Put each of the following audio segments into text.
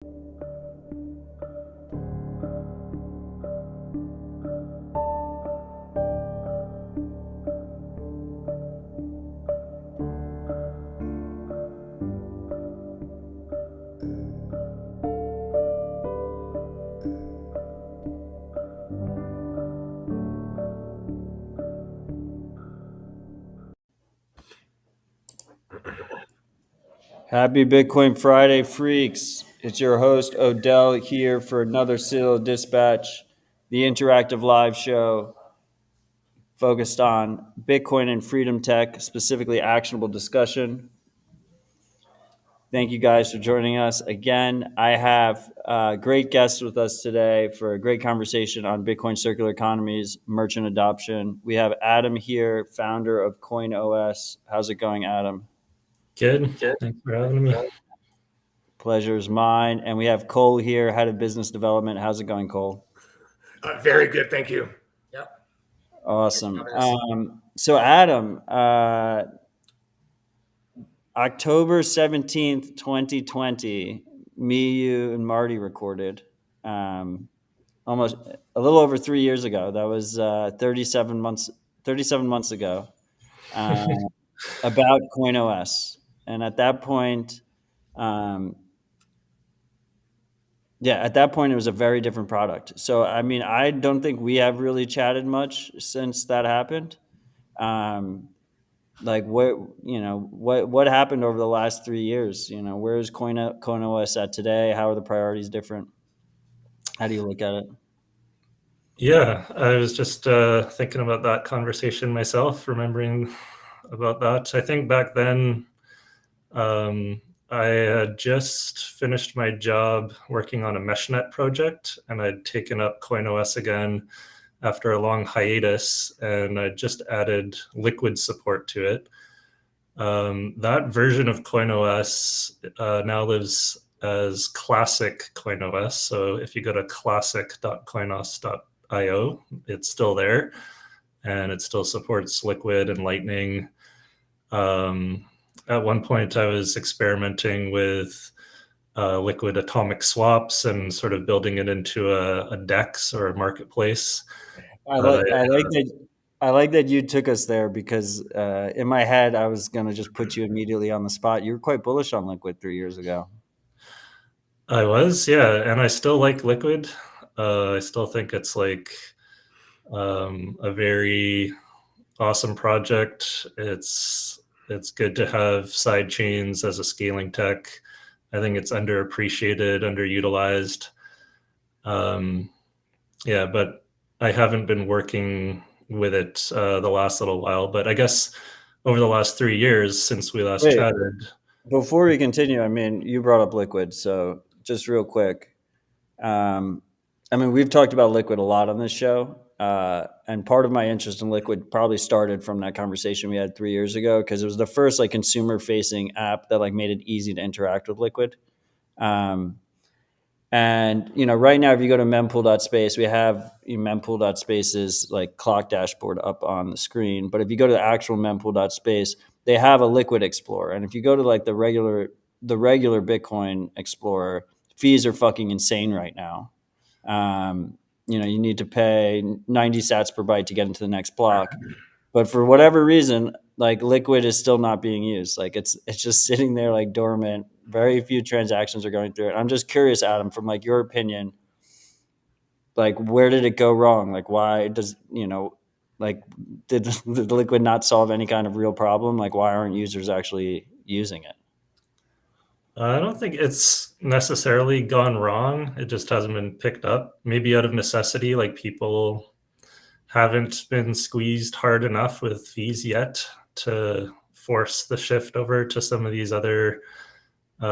Happy Bitcoin Friday, freaks. It's your host, Odell, here for another Citadel Dispatch, the interactive live show focused on Bitcoin and freedom tech, specifically actionable discussion. Thank you guys for joining us. Again, I have great guests with us today for a great conversation on Bitcoin circular economies, merchant adoption. We have Adam here, founder of Coinos. How's it going, Adam? Good. Thanks for having me. Pleasure is mine. And we have Cole here, head of business development. How's it going, Cole? Very good, thank you. Yep. Awesome. So Adam, October 17th, 2020, me, you, and Marty recorded almost a little over 3 years ago. That was 37 months ago about Coinos. And at that point, at that point, it was a very different product. So, I mean, I don't think we have really chatted much since that happened. Like, what happened over the last 3 years? You know, where is Coinos at today? How are the priorities different? How do you look at it? Yeah, I was just thinking about that conversation myself, remembering about that. I think back then, I had just finished my job working on a meshnet project, and I'd taken up Coinos again after a long hiatus, and I just added liquid support to it. That version of Coinos now lives as classic Coinos. So if you go to classic.coinos.io, it's still there, and it still supports liquid and lightning. At one point, I was experimenting with liquid atomic swaps and sort of building it into a DEX or a marketplace. I like that you took us there, because in my head, I was going to just put you immediately on the spot. You were quite bullish on liquid 3 years ago. I was, yeah, and I still like liquid. I still think it's like a very awesome project. It's good to have side chains as a scaling tech. I think it's underappreciated, underutilized. But I haven't been working with it the last little while. But I guess over the last 3 years since we last chatted. Before we continue, I mean, you brought up liquid, so just real quick. I mean, we've talked about liquid a lot on this show. And part of my interest in liquid probably started from that conversation we had 3 years ago, because it was the first like consumer facing app that like made it easy to interact with liquid. And, you know, right now, if you go to mempool.space, we have mempool.space's like clock dashboard up on the screen. But if you go to the actual mempool.space, they have a liquid explorer. And if you go to like the regular Bitcoin explorer, fees are fucking insane right now. You need to pay 90 sats per byte to get into the next block. But for whatever reason, like liquid is still not being used. Like it's just sitting there like dormant. Very few transactions are going through it. I'm just curious, Adam, from like your opinion, like where did it go wrong? Like why does, like did the liquid not solve any kind of real problem? Like why aren't users actually using it? I don't think it's necessarily gone wrong. It just hasn't been picked up. Maybe out of necessity, like people haven't been squeezed hard enough with fees yet to force the shift over to some of these other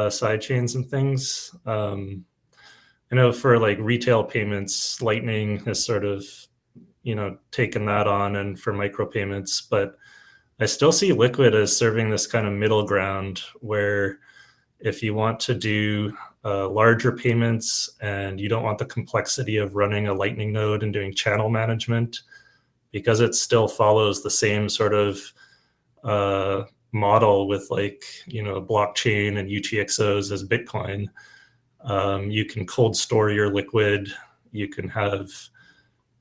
side chains and things. For like retail payments, Lightning has sort of, taken that on, and for micropayments, but I still see Liquid as serving this kind of middle ground where if you want to do larger payments and you don't want the complexity of running a Lightning node and doing channel management, because it still follows the same sort of model with like, blockchain and UTXOs as Bitcoin, You can cold store your liquid. You can have,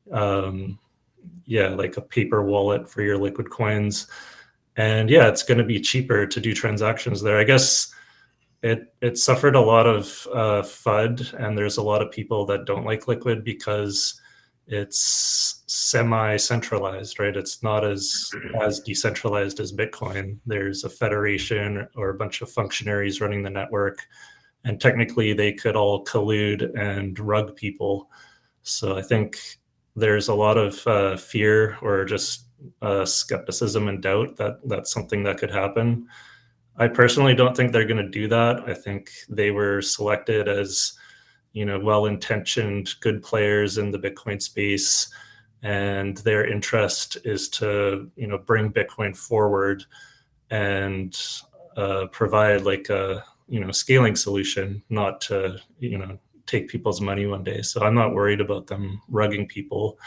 like a paper wallet for your liquid coins. And yeah, it's going to be cheaper to do transactions there. I guess it suffered a lot of FUD, and there's a lot of people that don't like liquid because it's semi-centralized, right? It's not as decentralized as Bitcoin. There's a federation or a bunch of functionaries running the network, and technically they could all collude and rug people. So I think there's a lot of fear or just skepticism and doubt that that's something that could happen. I personally don't think they're going to do that. I think they were selected as, well-intentioned, good players in the Bitcoin space, and their interest is to, bring Bitcoin forward and provide like a, scaling solution, not to, take people's money one day. So I'm not worried about them rugging people.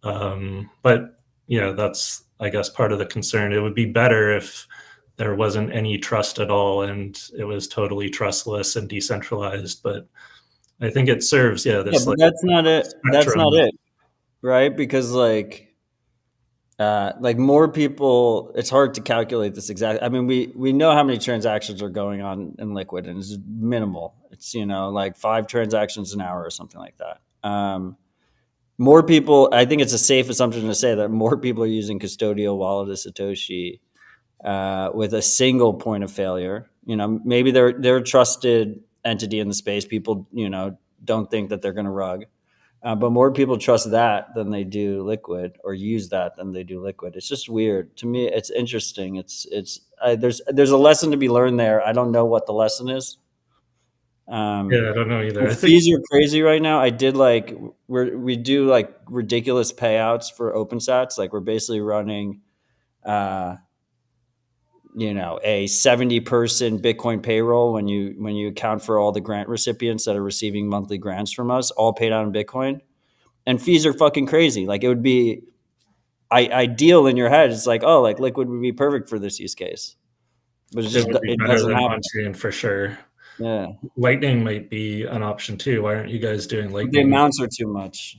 But yeah, that's, I guess, part of the concern. It would be better if there wasn't any trust at all and it was totally trustless and decentralized. But I think it serves, but that's not it. That's not it, right? Because like more people, it's hard to calculate this exactly. I mean, we know how many transactions are going on in Liquid, and it's minimal. It's like 5 transactions an hour or something like that. More people, I think it's a safe assumption to say that more people are using Custodial Wallet of Satoshi with a single point of failure. Maybe they're a trusted entity in the space. People don't think that they're going to rug. But more people trust that than they do Liquid, or use that than they do Liquid. It's just weird to me. It's interesting. There's a lesson to be learned there. I don't know what the lesson is. I don't know either. Fees are crazy right now. I did we do like ridiculous payouts for OpenSats. Like we're basically running, a 70-person Bitcoin payroll when you account for all the grant recipients that are receiving monthly grants from us, all paid out in Bitcoin. And fees are fucking crazy. Like it would be ideal in your head. It's like, oh, like Liquid would be perfect for this use case, but it doesn't happen. On-chain for sure. Yeah, Lightning might be an option too. Why aren't you guys doing Lightning? The amounts are too much,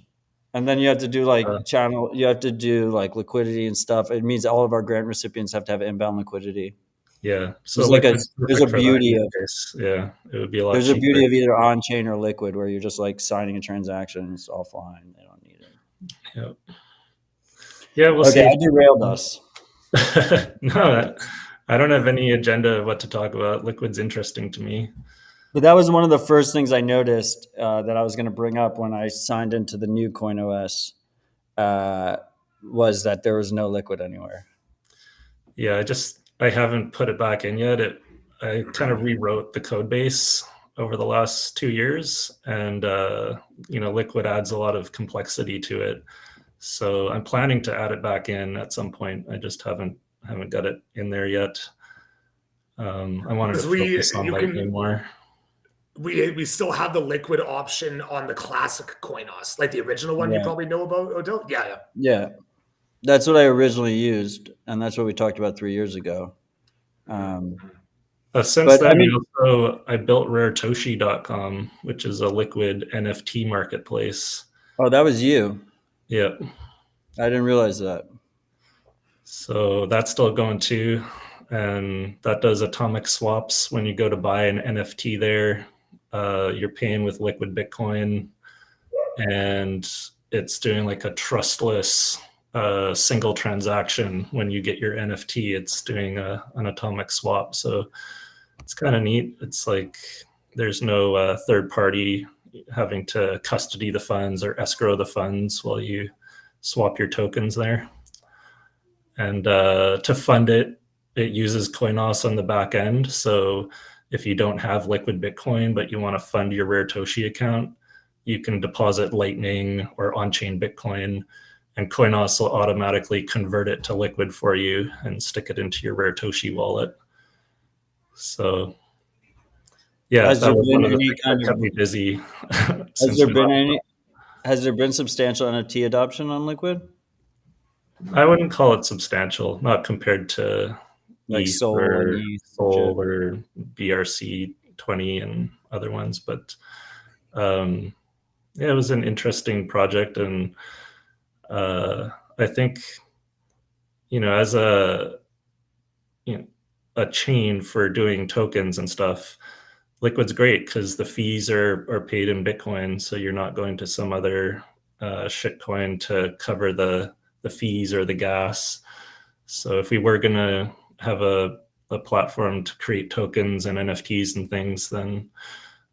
and then you have to do channel. You have to do like liquidity and stuff. It means all of our grant recipients have to have inbound liquidity. Yeah, so there's a beauty of it would be a lot. There's cheaper. A beauty of either on chain or Liquid, where you're just like signing a transaction. It's offline. They don't need it. Yeah. Yeah, we'll see. I derailed us. No, I don't have any agenda of what to talk about. Liquid's interesting to me. But that was one of the first things I noticed that I was going to bring up when I signed into the new Coinos was that there was no Liquid anywhere. Yeah, I haven't put it back in yet. I kind of rewrote the code base over the last 2 years, and Liquid adds a lot of complexity to it. So I'm planning to add it back in at some point. I just haven't got it in there yet. I wanted to focus on Lightning more. We still have the Liquid option on the classic Coinos, like the original one. You probably know about, Odell. Yeah. That's what I originally used, and that's what we talked about 3 years ago. Since then, I built raretoshi.com, which is a Liquid NFT marketplace. Oh, that was you. Yeah. I didn't realize that. So that's still going too. And that does atomic swaps. When you go to buy an NFT there, you're paying with Liquid Bitcoin, and it's doing like a trustless single transaction. When you get your NFT, it's doing an atomic swap. So it's kind of neat. It's like there's no third party having to custody the funds or escrow the funds while you swap your tokens there. And to fund it, it uses Coinos on the back end. So if you don't have Liquid Bitcoin, but you want to fund your Raretoshi account, you can deposit Lightning or on-chain Bitcoin, and Coinos will automatically convert it to Liquid for you and stick it into your Raretoshi wallet. So yeah, that was one of the things that kept me busy. Has there been substantial NFT adoption on Liquid? I wouldn't call it substantial, not compared to like Sol or BRC CD120 and other ones. But yeah, it was an interesting project. And I think, as a chain for doing tokens and stuff, Liquid's great because the fees are paid in Bitcoin, so you're not going to some other shitcoin to cover the fees or the gas. So if we were gonna have a platform to create tokens and NFTs and things, then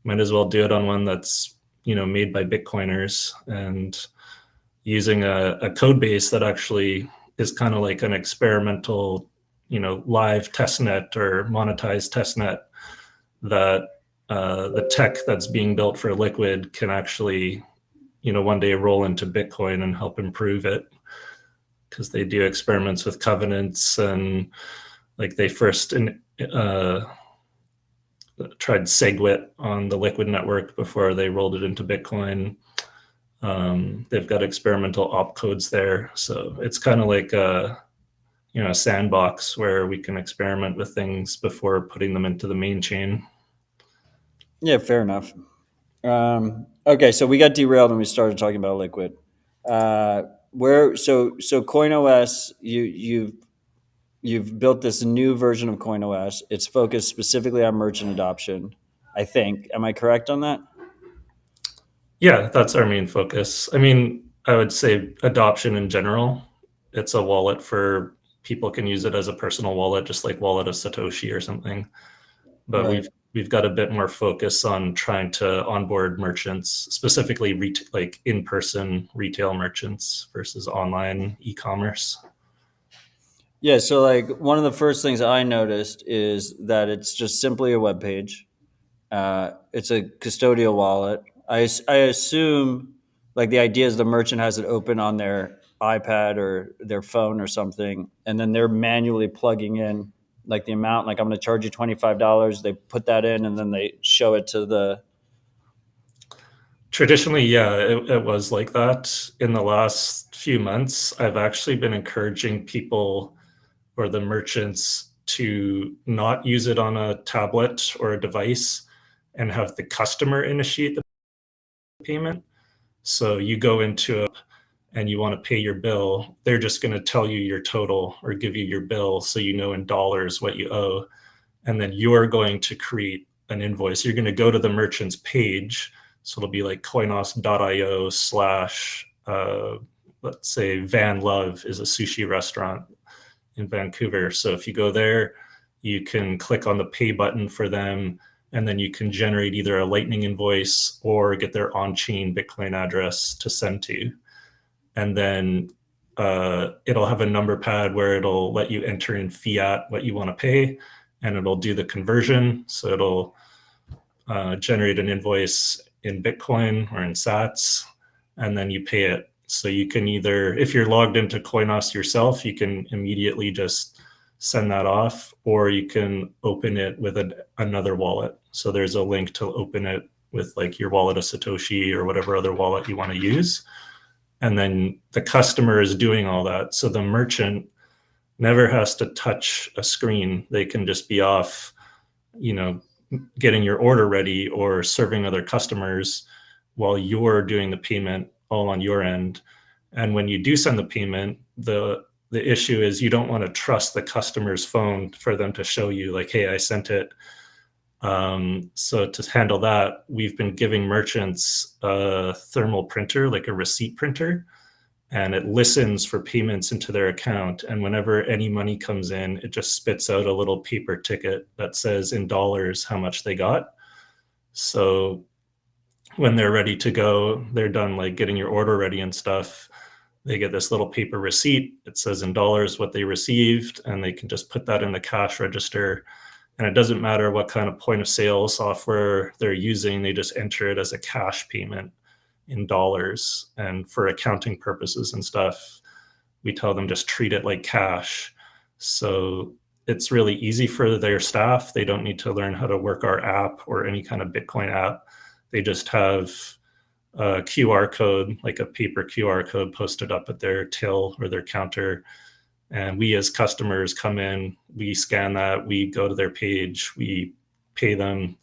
might as well do it on one that's made by Bitcoiners and using a code base that actually is kind of like an experimental, live testnet or monetized testnet that the tech that's being built for Liquid can actually, one day roll into Bitcoin and help improve it, because they do experiments with covenants, and like they first tried SegWit on the Liquid network before they rolled it into Bitcoin. They've got experimental opcodes there, so it's kind of like a sandbox where we can experiment with things before putting them into the main chain. Yeah, fair enough. Okay, so we got derailed and we started talking about Liquid. So CoinOS, you've built this new version of CoinOS. It's focused specifically on merchant adoption, I think. Am I correct on that? Yeah, that's our main focus. I mean, I would say adoption in general. It's a wallet for people can use it as a personal wallet, just like Wallet of Satoshi or something. But Right. we've got a bit more focus on trying to onboard merchants, specifically like in-person retail merchants versus online e-commerce. Yeah, so like one of the first things I noticed is that it's just simply a web page. It's a custodial wallet. I assume like the idea is the merchant has it open on their iPad or their phone or something, and then they're manually plugging in like the amount. Like I'm going to charge you $25. They put that in, and then they show it to the. Traditionally, yeah, it was like that. In the last few months, I've actually been encouraging people or the merchants to not use it on a tablet or a device and have the customer initiate the payment. So you go into it and you want to pay your bill, they're just going to tell you your total or give you your bill so you know in dollars what you owe. And then you're going to create an invoice. You're going to go to the merchant's page. So it'll be like coinos.io slash, let's say Van Love is a sushi restaurant in Vancouver. So if you go there, you can click on the pay button for them, and then you can generate either a Lightning invoice or get their on-chain Bitcoin address to send to. And then it'll have a number pad where it'll let you enter in fiat what you want to pay, and it'll do the conversion. So it'll generate an invoice in Bitcoin or in sats, and then you pay it. So you can either, if you're logged into Coinos yourself, you can immediately just send that off, or you can open it with another wallet. So there's a link to open it with like your Wallet of Satoshi or whatever other wallet you want to use. And then the customer is doing all that. So the merchant never has to touch a screen. They can just be off, getting your order ready or serving other customers while you're doing the payment all on your end. And when you do send the payment, the issue is you don't want to trust the customer's phone for them to show you like, hey, I sent it. So to handle that, we've been giving merchants a thermal printer, like a receipt printer, and it listens for payments into their account. And whenever any money comes in, it just spits out a little paper ticket that says in dollars how much they got. So when they're ready to go, they're done like getting your order ready and stuff. They get this little paper receipt. It says in dollars what they received, and they can just put that in the cash register. And it doesn't matter what kind of point of sale software they're using. They just enter it as a cash payment in dollars. And for accounting purposes and stuff, we tell them just treat it like cash. So it's really easy for their staff. They don't need to learn how to work our app or any kind of Bitcoin app. They just have a QR code, like a paper QR code posted up at their till or their counter. And we as customers come in, we scan that, we go to their page, we pay them,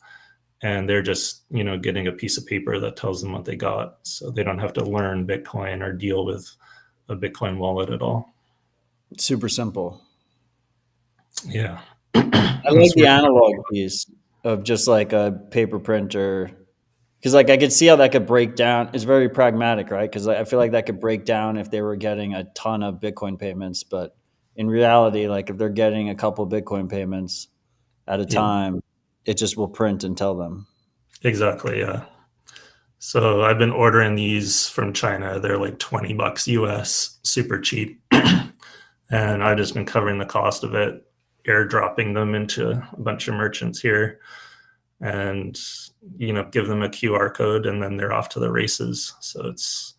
and they're just, getting a piece of paper that tells them what they got. So they don't have to learn Bitcoin or deal with a Bitcoin wallet at all. Super simple. Yeah. I like the analog piece of just like a paper printer. Because like I could see how that could break down. It's very pragmatic, right? Because I feel like that could break down if they were getting a ton of Bitcoin payments. But in reality, like if they're getting a couple Bitcoin payments at a time, it just will print and tell them. Exactly. Yeah. So I've been ordering these from China. They're like $20 US, super cheap. And I've just been covering the cost of it, airdropping them into a bunch of merchants here, and give them a QR code, and then they're off to the races. So it's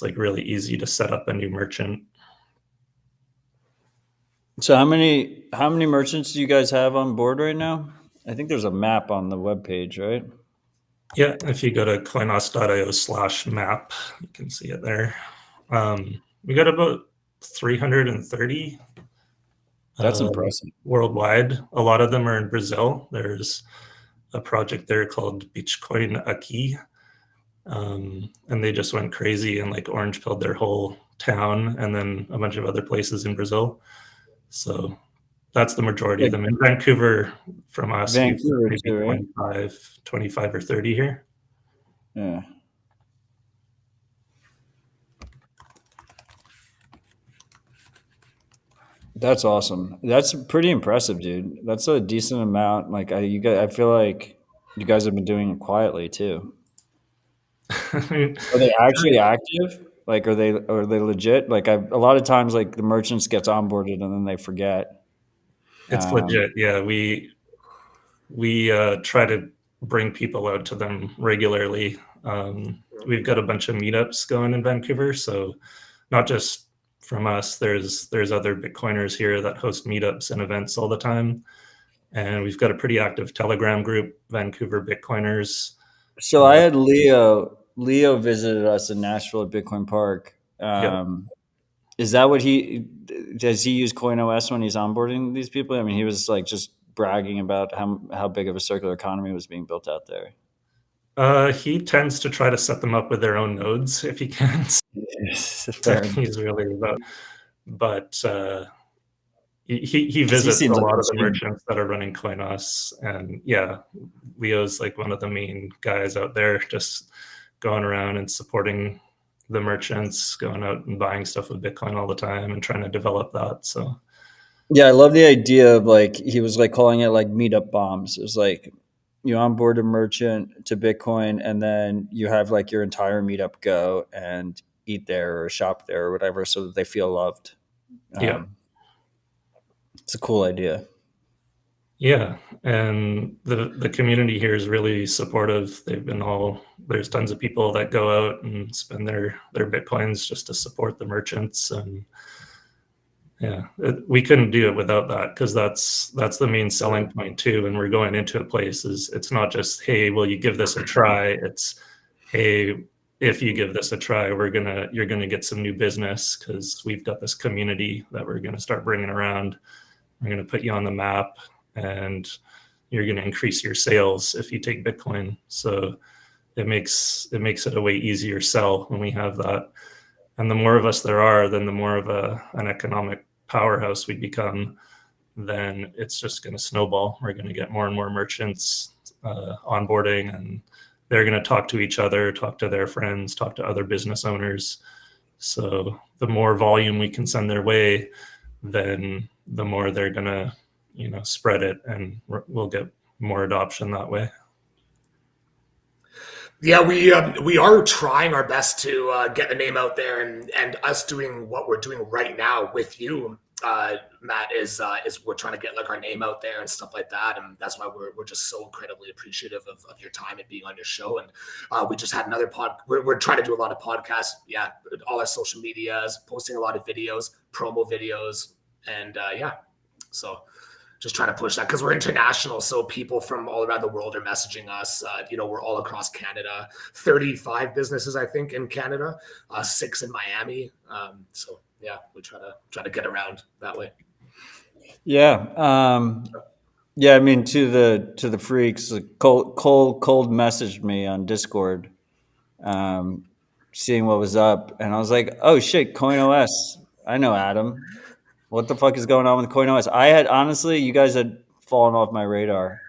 like really easy to set up a new merchant. So how many merchants do you guys have on board right now? I think there's a map on the webpage, right? Yeah, if you go to coinos.io/map, you can see it there. We got about 330 That's impressive. worldwide. A lot of them are in Brazil. There's a project there called Bitcoin Aqui, and they just went crazy and like orange pilled their whole town, and then a bunch of other places in Brazil. So that's the majority of them. In Vancouver, from us, Vancouver maybe too, right? 25 or 30 here. Yeah. That's awesome. That's pretty impressive, dude. That's a decent amount. Like I feel like you guys have been doing it quietly too. Are they actually active? Like, are they legit? Like, a lot of times, like the merchants gets onboarded and then they forget. It's legit. Yeah, we try to bring people out to them regularly. We've got a bunch of meetups going in Vancouver, so not just from us. There's other Bitcoiners here that host meetups and events all the time, and we've got a pretty active Telegram group, Vancouver Bitcoiners. So I had Leo. Leo visited us in Nashville at Bitcoin Park. Yep. Is that what does he use Coinos when he's onboarding these people? I mean, he was like just bragging about how big of a circular economy was being built out there. He tends to try to set them up with their own nodes if he can. He's really about, but he visits a lot of the merchants that are running Coinos, and yeah, Leo's like one of the main guys out there, just going around and supporting the merchants, going out and buying stuff with Bitcoin all the time and trying to develop that. So yeah, I love the idea of like he was like calling it like meetup bombs. It was like you onboard a merchant to Bitcoin and then you have like your entire meetup go and eat there or shop there or whatever so that they feel loved. Yeah. It's a cool idea. Yeah, and the community here is really supportive. There's tons of people that go out and spend their Bitcoins just to support the merchants, and yeah, we couldn't do it without that, because that's the main selling point too. And we're going into a place it's not just, hey, will you give this a try? It's, hey, if you give this a try, you're gonna get some new business, because we've got this community that we're gonna start bringing around. We're gonna put you on the map, and you're going to increase your sales if you take Bitcoin. So it makes it a way easier sell when we have that. And the more of us there are, then the more of an economic powerhouse we become, then it's just going to snowball. We're going to get more and more merchants onboarding, and they're going to talk to each other, talk to their friends, talk to other business owners. So the more volume we can send their way, then the more they're going to spread it, and we'll get more adoption that way. Yeah, we are trying our best to get the name out there, and us doing what we're doing right now with you, Matt, is we're trying to get like our name out there and stuff like that, and that's why we're just so incredibly appreciative of your time and being on your show. And we just had another we're trying to do a lot of podcasts, yeah, all our social medias, posting a lot of videos, promo videos, and yeah, so just trying to push that because we're international. So people from all around the world are messaging us. We're all across Canada, 35 businesses, I think, in Canada, 6 in Miami. So yeah, we try to get around that way. Yeah. Yeah, I mean, to the freaks, Cole messaged me on Discord, um, seeing what was up, and I was like, "Oh shit, Coinos! I know Adam. What the fuck is going on with Coinos?" I had honestly, you guys had fallen off my radar.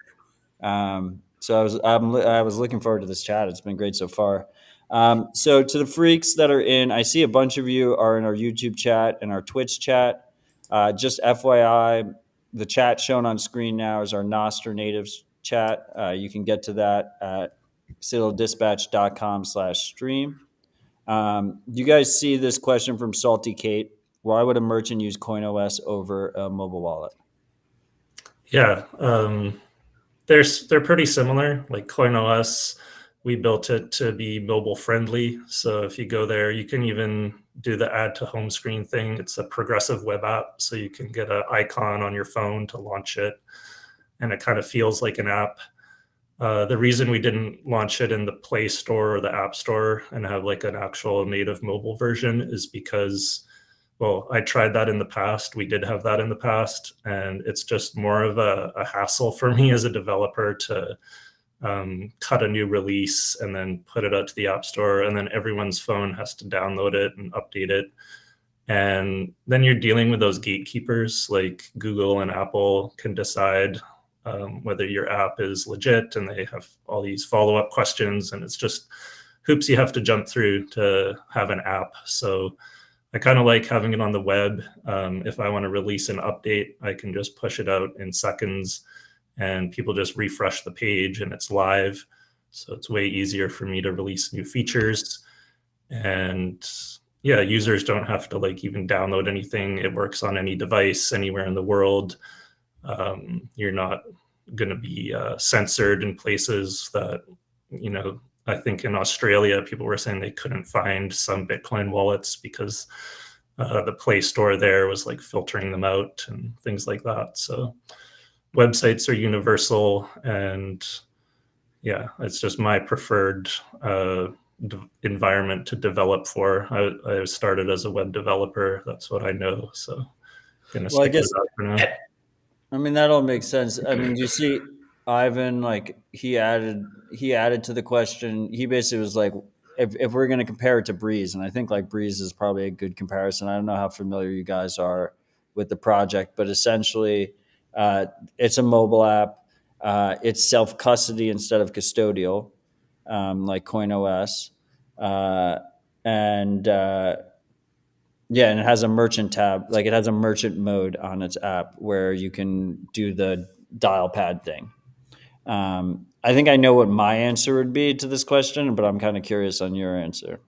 So I was looking forward to this chat. It's been great so far. So to the freaks that are in, I see a bunch of you are in our YouTube chat and our Twitch chat. Just FYI, the chat shown on screen now is our Noster Natives chat. You can get to that at citadeldispatch.com/stream. You guys see this question from Salty Kate. Why would a merchant use CoinOS over a mobile wallet? Yeah, they're pretty similar. Like CoinOS, we built it to be mobile friendly. So if you go there, you can even do the add to home screen thing. It's a progressive web app, so you can get an icon on your phone to launch it, and it kind of feels like an app. The reason we didn't launch it in the Play Store or the App Store and have like an actual native mobile version is because, well, I tried that in the past. We did have that in the past, and it's just more of a hassle for me as a developer to cut a new release and then put it out to the App Store, and then everyone's phone has to download it and update it. And then you're dealing with those gatekeepers like Google and Apple can decide whether your app is legit, and they have all these follow-up questions, and it's just hoops you have to jump through to have an app. So I kind of like having it on the web. If I want to release an update, I can just push it out in seconds, and people just refresh the page and it's live. So it's way easier for me to release new features. And yeah, users don't have to like even download anything. It works on any device anywhere in the world. You're not going to be censored in places that, I think in Australia, people were saying they couldn't find some Bitcoin wallets because the Play Store there was like filtering them out and things like that. So websites are universal, and yeah, it's just my preferred environment to develop for. I started as a web developer. That's what I know. So gonna Well, I stick with guess that for now. I mean that all makes sense. I mean, you see, Ivan, like he added to the question. He basically was like, if we're going to compare it to Breeze, and I think like Breeze is probably a good comparison. I don't know how familiar you guys are with the project, but essentially, uh, it's a mobile app. It's self custody instead of custodial, like CoinOS, uh, and yeah, and it has a merchant tab. Like it has a merchant mode on its app where you can do the dial pad thing. I think I know what my answer would be to this question, but I'm kind of curious on your answer.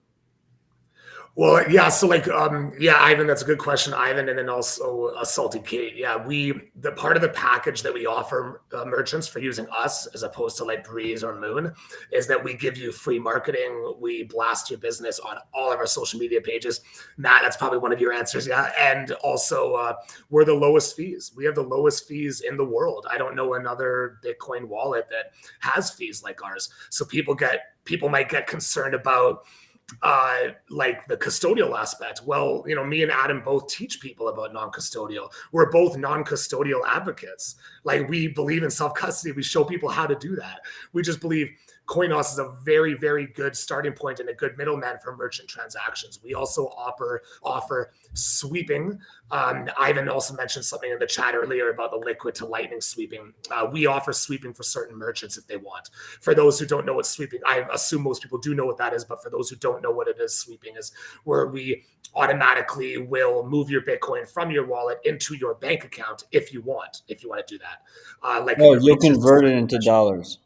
Well, yeah. So, like, yeah, Ivan, that's a good question, Ivan, and then also Salty Kate. Yeah, the part of the package that we offer merchants for using us, as opposed to like Breeze or Moon, is that we give you free marketing. We blast your business on all of our social media pages. Matt, that's probably one of your answers, yeah. And also, we're the lowest fees. We have the lowest fees in the world. I don't know another Bitcoin wallet that has fees like ours. So people might get concerned about like the custodial aspect. Well, me and Adam both teach people about non-custodial. We're both non-custodial advocates. Like, we believe in self-custody. We show people how to do that. We just believe Coinos is a very, very good starting point and a good middleman for merchant transactions. We also offer sweeping. Ivan also mentioned something in the chat earlier about the liquid to lightning sweeping. We offer sweeping for certain merchants if they want. For those who don't know what sweeping, I assume most people do know what that is, but for those who don't know what it is, sweeping is where we automatically will move your Bitcoin from your wallet into your bank account if you want to do that. Like, Oh, you'll convert it into dollars.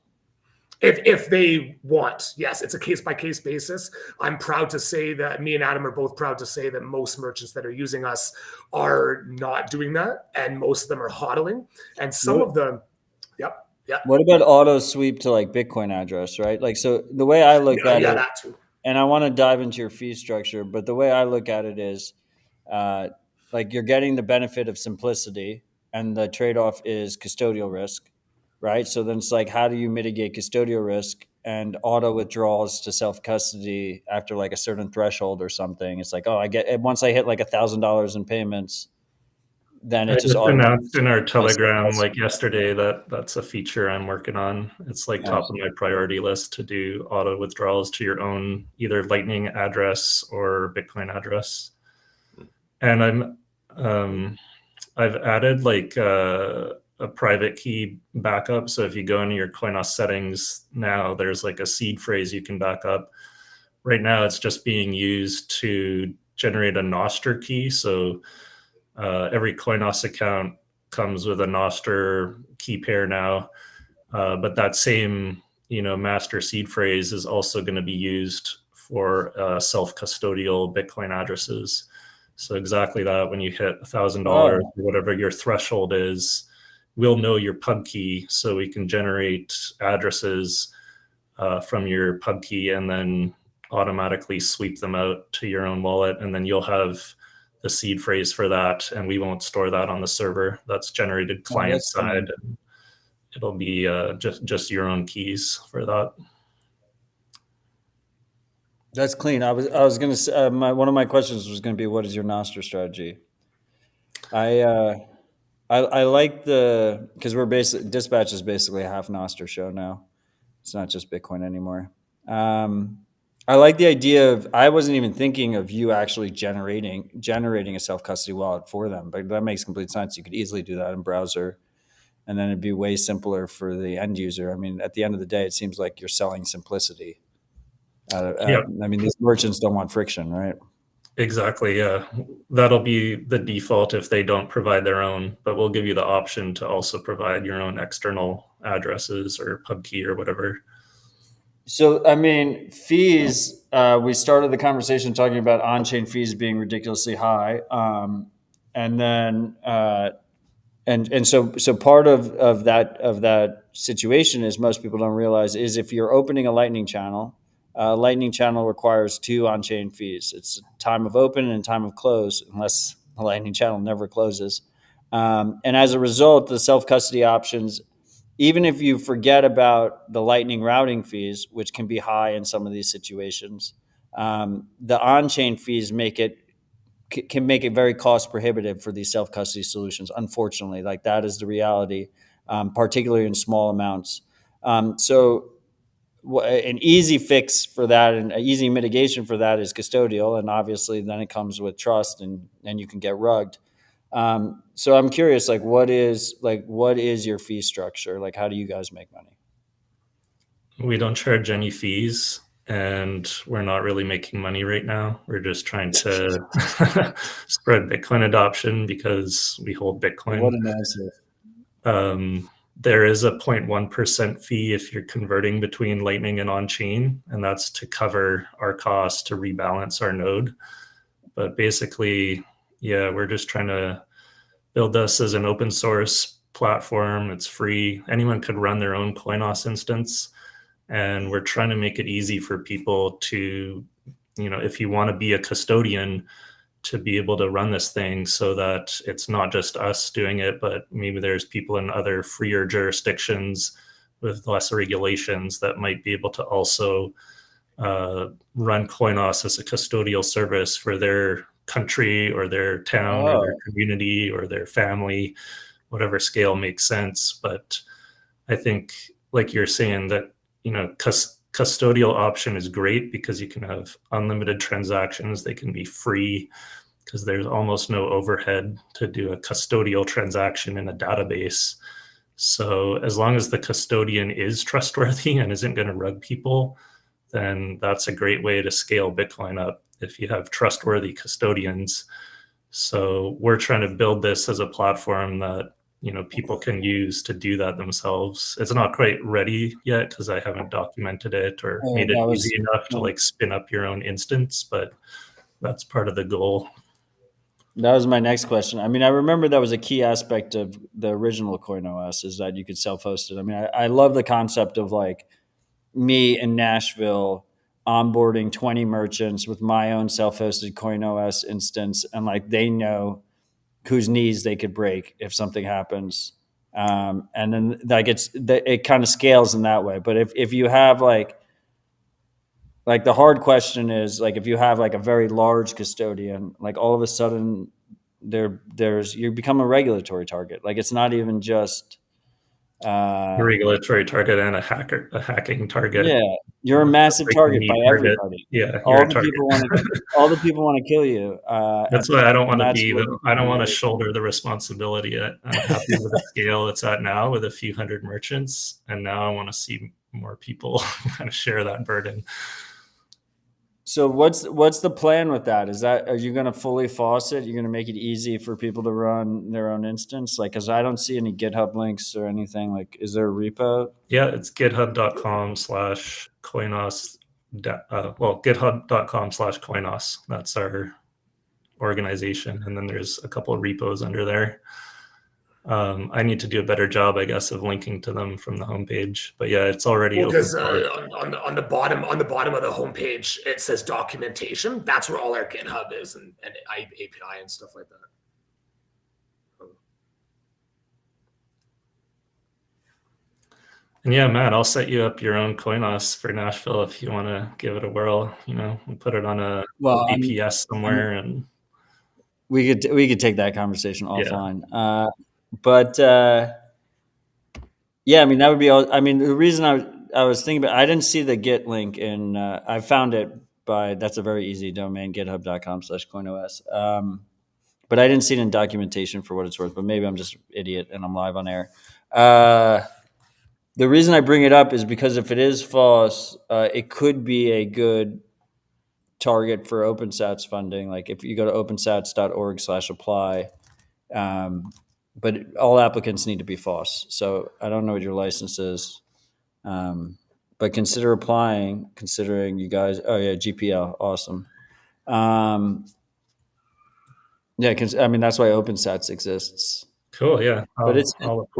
If they want, yes, it's a case by case basis. I'm proud to say that me and Adam are both proud to say that most merchants that are using us are not doing that, and most of them are hodling, and some of them, yep. What about auto sweep to like Bitcoin address, right? Like, so the way I look at it, that too. and I want to dive into your fee structure, but the way I look at it is, like you're getting the benefit of simplicity, and the trade off is custodial risk, right? So then it's like, how do you mitigate custodial risk and auto withdrawals to self custody after like a certain threshold or something? It's like, oh, I get it once I hit like $1,000 in payments, then I it just just automatically announced in our Telegram like yesterday that that's a feature I'm working on. It's like top of my priority list to do auto withdrawals to your own either Lightning address or Bitcoin address. And I've added like a private key backup. So if you go into your Coinos settings now, there's like a seed phrase you can back up. Right now, it's just being used to generate a Nostr key. So every Coinos account comes with a Nostr key pair now, but that same master seed phrase is also going to be used for self-custodial Bitcoin addresses. So exactly that, when you hit $1,000 or whatever your threshold is, we'll know your pub key, so we can generate addresses from your pub key and then automatically sweep them out to your own wallet, and then you'll have the seed phrase for that, and we won't store that on the server. That's generated client side. And it'll be just your own keys for that. That's clean. I was going to say, one of my questions was going to be, what is your Nostr strategy? I like because we're basically, Dispatch is basically a half Nostr show now. It's not just Bitcoin anymore. I like the idea of, I wasn't even thinking of you actually generating a self-custody wallet for them, but that makes complete sense. You could easily do that in browser, and then it'd be way simpler for the end user. I mean, at the end of the day, it seems like you're selling simplicity. I mean, these merchants don't want friction, right? Exactly. Yeah, that'll be the default if they don't provide their own, but we'll give you the option to also provide your own external addresses or pub key or whatever. So, I mean, fees, we started the conversation talking about on-chain fees being ridiculously high. And then, so part of that situation is, most people don't realize, is if you're opening a Lightning channel requires 2 on-chain fees. It's time of open and time of close, unless the Lightning channel never closes. And as a result, the self-custody options, even if you forget about the Lightning routing fees, which can be high in some of these situations, the on-chain fees can make it very cost prohibitive for these self-custody solutions. Unfortunately, like, that is the reality, particularly in small amounts. So an easy fix for that, and an easy mitigation for that, is custodial. And obviously then it comes with trust, and you can get rugged. So I'm curious, what is your fee structure? Like, how do you guys make money? We don't charge any fees, and we're not really making money right now. We're just trying to spread Bitcoin adoption because we hold Bitcoin. What an answer. There is a 0.1% fee if you're converting between Lightning and on-chain, and that's to cover our costs to rebalance our node. But basically, yeah, we're just trying to build this as an open source platform. It's free. Anyone could run their own Coinos instance. And we're trying to make it easy for people to, if you want to be a custodian, to be able to run this thing, so that it's not just us doing it, but maybe there's people in other freer jurisdictions with less regulations that might be able to also run Coinos as a custodial service for their country or their town or their community or their family, whatever scale makes sense. But I think, like you're saying, that custodial option is great because you can have unlimited transactions. They can be free because there's almost no overhead to do a custodial transaction in a database. So as long as the custodian is trustworthy and isn't going to rug people, then that's a great way to scale Bitcoin up, if you have trustworthy custodians. So we're trying to build this as a platform that people can use to do that themselves. It's not quite ready yet because I haven't documented it or made it easy enough to spin up your own instance, but that's part of the goal. That was my next question. I mean, I remember that was a key aspect of the original CoinOS, is that you could self-host it. I mean, I love the concept of me in Nashville onboarding 20 merchants with my own self-hosted CoinOS instance, and they know whose knees they could break if something happens. And then it kind of scales in that way. But if you have the hard question is, if you have a very large custodian, all of a sudden you become a regulatory target. Like it's not even just A regulatory target and a hacking target. Yeah, you're a massive target by target. everybody. Yeah, you're a target. All the people want to kill you. That's why I don't want to be I don't want to really shoulder the responsibility. I'm happy with the scale it's at now with a few hundred merchants, and now I want to see more people kind of share that burden. So what's the plan with that? Are you going to fully faucet? You're going to make it easy for people to run their own instance? Like, because I don't see any GitHub links or anything. Like, is there a repo? Yeah, it's github.com/Coinos. github.com/Coinos. That's our organization, and then there's a couple of repos under there. I need to do a better job, I guess, of linking to them from the homepage. But yeah, it's already because on the bottom of the homepage it says documentation. That's where all our GitHub is and API and stuff like that. And yeah, Matt, I'll set you up your own Coinos for Nashville if you want to give it a whirl. We'll put it on a VPS somewhere, and we could take that conversation offline. Yeah. Yeah, I mean that would be all. I mean the reason I was thinking about, I didn't see the Git link in. I found it that's a very easy domain, github.com/coinos. But I didn't see it in documentation for what it's worth. But maybe I'm just an idiot and I'm live on air. The reason I bring it up is because if it is false, it could be a good target for OpenSats funding. Like if you go to opensats.org/apply, but all applicants need to be false. So I don't know what your license is, but consider applying, considering you guys. Oh yeah, GPL, awesome. Yeah, I mean that's why OpenSats exists. Cool, yeah. But it's cool.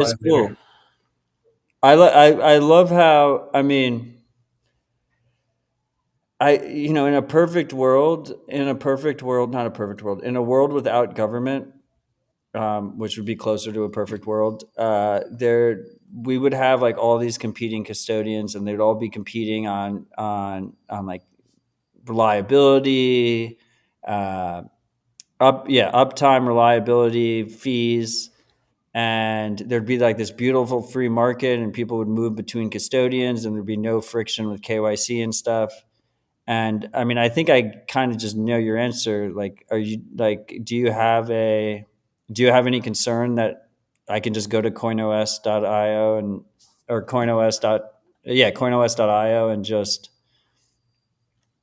I love how, I mean, in a perfect world, in a world without government, which would be closer to a perfect world, we would have like all these competing custodians, and they'd all be competing on like reliability, uptime, reliability, fees. And there'd be like this beautiful free market, and people would move between custodians, and there'd be no friction with KYC and stuff. And I mean, I think I kind of just know your answer. Like, do you have any concern that I can just go to coinos.io or coinos.io and just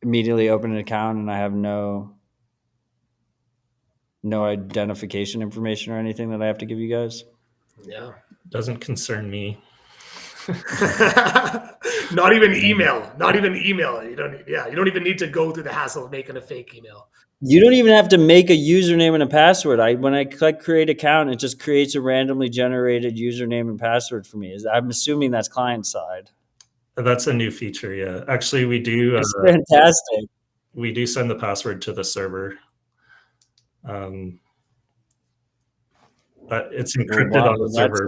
immediately open an account, and I have no identification information or anything that I have to give you guys? Yeah. Doesn't concern me. Not even email. You don't even need to go through the hassle of making a fake email. You don't even have to make a username and a password. When I click create account, it just creates a randomly generated username and password for me. I'm assuming that's client side. That's a new feature, yeah. Actually, we do. It's fantastic. We do send the password to the server. It's encrypted on the server,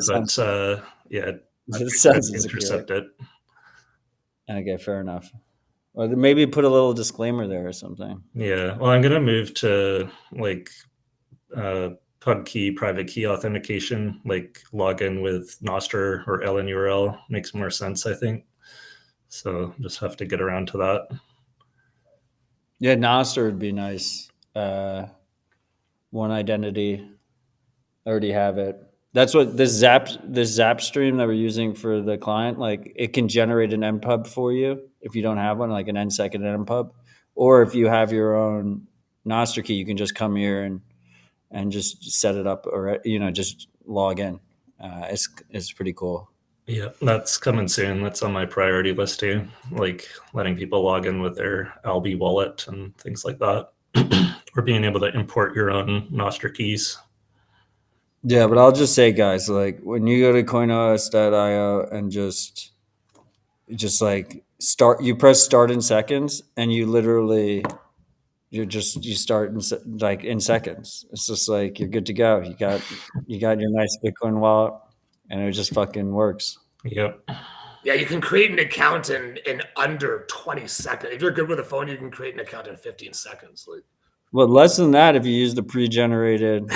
but it sounds intercept it. Okay, fair enough. Or maybe put a little disclaimer there or something. Yeah, well, I'm gonna move to like pub key, private key authentication, like log in with Nostr or LNURL makes more sense, I think. So just have to get around to that. Yeah, Nostr would be nice. One identity. I already have it. That's what this Zap stream that we're using for the client, like it can generate an MPub for you if you don't have one, like an NSEC and MPub. Or if you have your own Nostr key, you can just come here and just set it up, or just log in. It's pretty cool. Yeah, that's coming soon. That's on my priority list too, like letting people log in with their Albi wallet and things like that. Or being able to import your own Nostr keys. Yeah, but I'll just say, guys, like when you go to coinos.io and just like you press start in seconds, and you start in seconds. It's just like you're good to go. You got your nice Bitcoin wallet, and it just fucking works. Yep. Yeah, you can create an account in under 20 seconds. If you're good with a phone, you can create an account in 15 seconds. Like, Well, less than that if you use the pre-generated.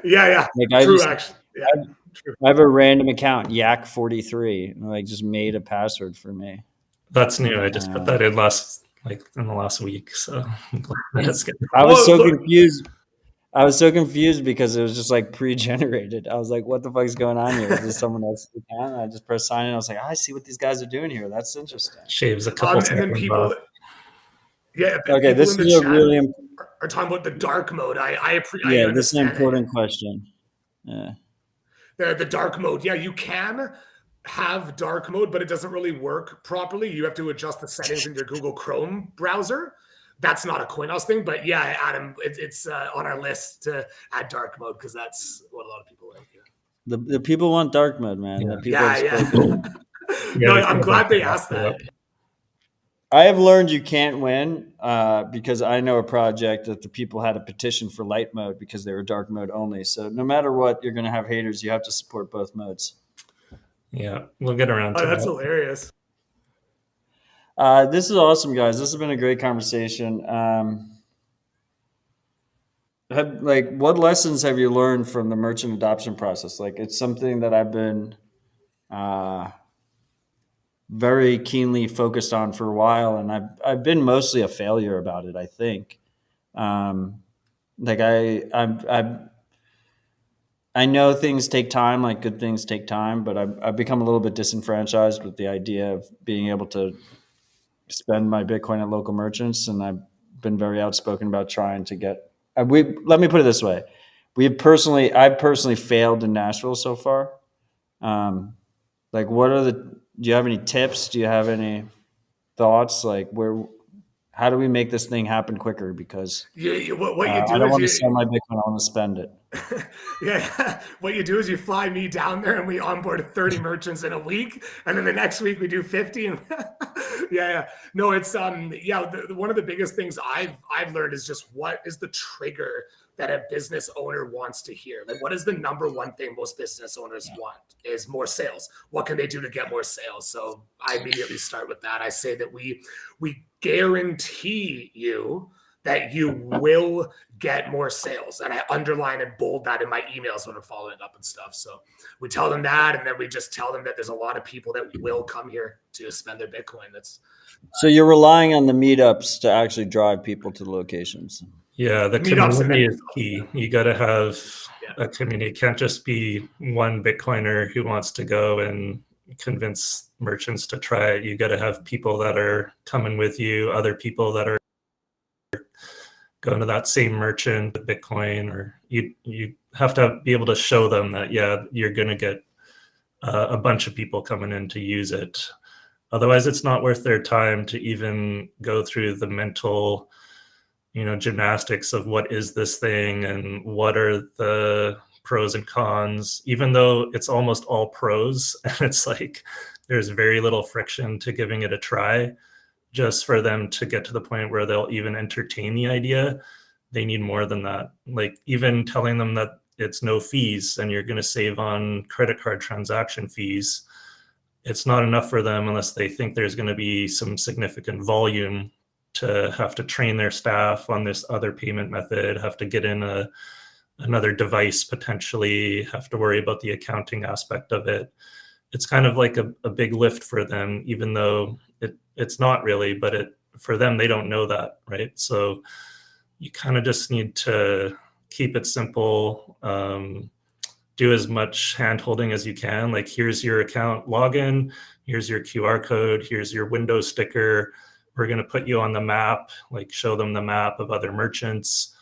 Yeah. Like True, actually. Yeah. True. I have a random account, Yak43, and like just made a password for me. That's new. I just put that in in the last week. So I'm glad that's good. I was so look, confused. I was so confused because it was just like pre-generated. I was like, "What the fuck is going on here? Is this someone else's account?" And I just pressed sign in. I was like, "I see what these guys are doing here. That's interesting." Shaves a couple and then seconds people, off. Okay, people this in the is a chat really are talking about the dark mode. I this is an understand that. important question. Yeah. The dark mode. Yeah, you can have dark mode, but it doesn't really work properly. You have to adjust the settings in your Google Chrome browser. That's not a Coinos thing, but yeah, Adam, it's on our list to add dark mode because that's what a lot of people like. Yeah. The people want dark mode, man. Yeah. The people have Yeah. spoken. No, I'm glad they asked that. I have learned you can't win because I know a project that the people had a petition for light mode because they were dark mode only. So no matter what, you're going to have haters. You have to support both modes. Yeah, we'll get around to That's that. hilarious. This is awesome, guys. This has been a great conversation. What lessons have you learned from the merchant adoption process? Like, it's something that I've been very keenly focused on for a while, and I've been mostly a failure about it. I think, like I know things take time, like good things take time, but I've become a little bit disenfranchised with the idea of being able to spend my Bitcoin at local merchants, and I've been very outspoken about trying to get. Let me put it this way: I've personally failed in Nashville so far. Like, do you have any tips? Do you have any thoughts? Like, how do we make this thing happen quicker? Because what you I do don't is want to sell my Bitcoin. I want to spend it. Yeah, what you do is you fly me down there and we onboard 30 merchants in a week, and then the next week we do 50. And yeah. No, it's one of the biggest things I've learned is just what is the trigger that a business owner wants to hear. Like, what is the number one thing most business owners want is more sales. What can they do to get more sales? So I immediately start with that. I say that we guarantee you that you will get more sales. And I underline and bold that in my emails when I'm following up and stuff. So we tell them that, and then we just tell them that there's a lot of people that will come here to spend their Bitcoin. So you're relying on the meetups to actually drive people to the locations. Yeah, the community is key. You got to have a community. It can't just be one Bitcoiner who wants to go and convince merchants to try it. You got to have people that are coming with you, other people that are going to that same merchant with Bitcoin, or you have to be able to show them that, yeah, you're going to get a bunch of people coming in to use it. Otherwise, it's not worth their time to even go through the mental, gymnastics of what is this thing and what are the pros and cons, even though it's almost all pros. And it's like, there's very little friction to giving it a try. Just for them to get to the point where they'll even entertain the idea, they need more than that. Like, even telling them that it's no fees and you're going to save on credit card transaction fees, it's not enough for them unless they think there's going to be some significant volume to have to train their staff on this other payment method, have to get in another device potentially, have to worry about the accounting aspect of it. It's kind of like a big lift for them, even though it's not really, but for them, they don't know that, right? So you kind of just need to keep it simple, do as much hand-holding as you can. Like, here's your account login, here's your QR code, here's your window sticker. We're going to put you on the map, like show them the map of other merchants.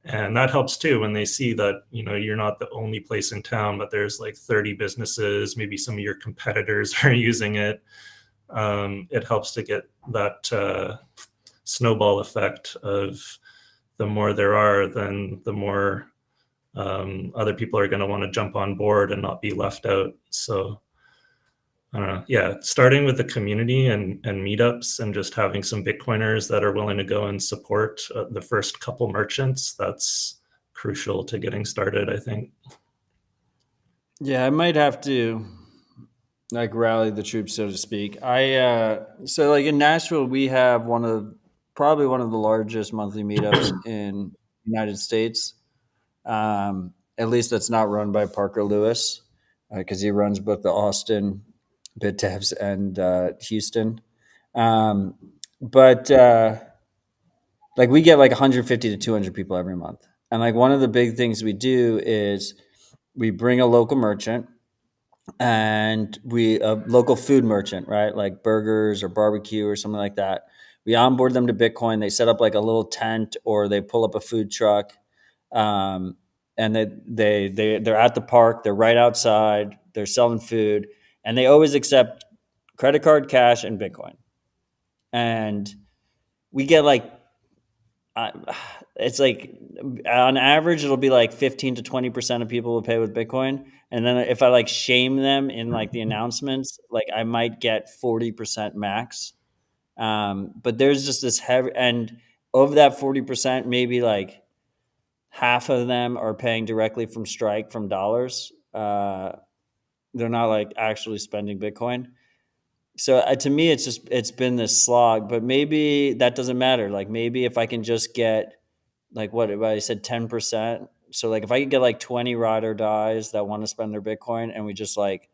And that helps too when they see that, you're not the only place in town, but there's like 30 businesses, maybe some of your competitors are using it. It helps to get that snowball effect of the more there are, then the more other people are going to want to jump on board and not be left out. So I don't know. Yeah, starting with the community and meetups and just having some Bitcoiners that are willing to go and support the first couple merchants, that's crucial to getting started, I think. Yeah, I might have to rally the troops, so to speak. So in Nashville, we have probably one of the largest monthly meetups in United States. At least that's not run by Parker Lewis, because he runs both the Austin BitDevs and Houston. But like we get like 150 to 200 people every month. And like one of the big things we do is we bring a local merchant and a local food merchant, right? Like burgers or barbecue or something like that. We onboard them to Bitcoin. They set up like a little tent or they pull up a food truck. And they're at the park. They're right outside. They're selling food, and they always accept credit card, cash, and Bitcoin. And we get like, it's like on average it'll be like 15 to 20% of people will pay with Bitcoin. And then if I like shame them in like the announcements, like I might get 40% max. But there's just this heavy, and of that 40%, maybe like half of them are paying directly from Strike from dollars. They're not like actually spending Bitcoin. So to me, it's been this slog, but maybe that doesn't matter. Like maybe if I can just get like what I said, 10%. So like if I could get like 20 ride or dies that want to spend their Bitcoin, and we just like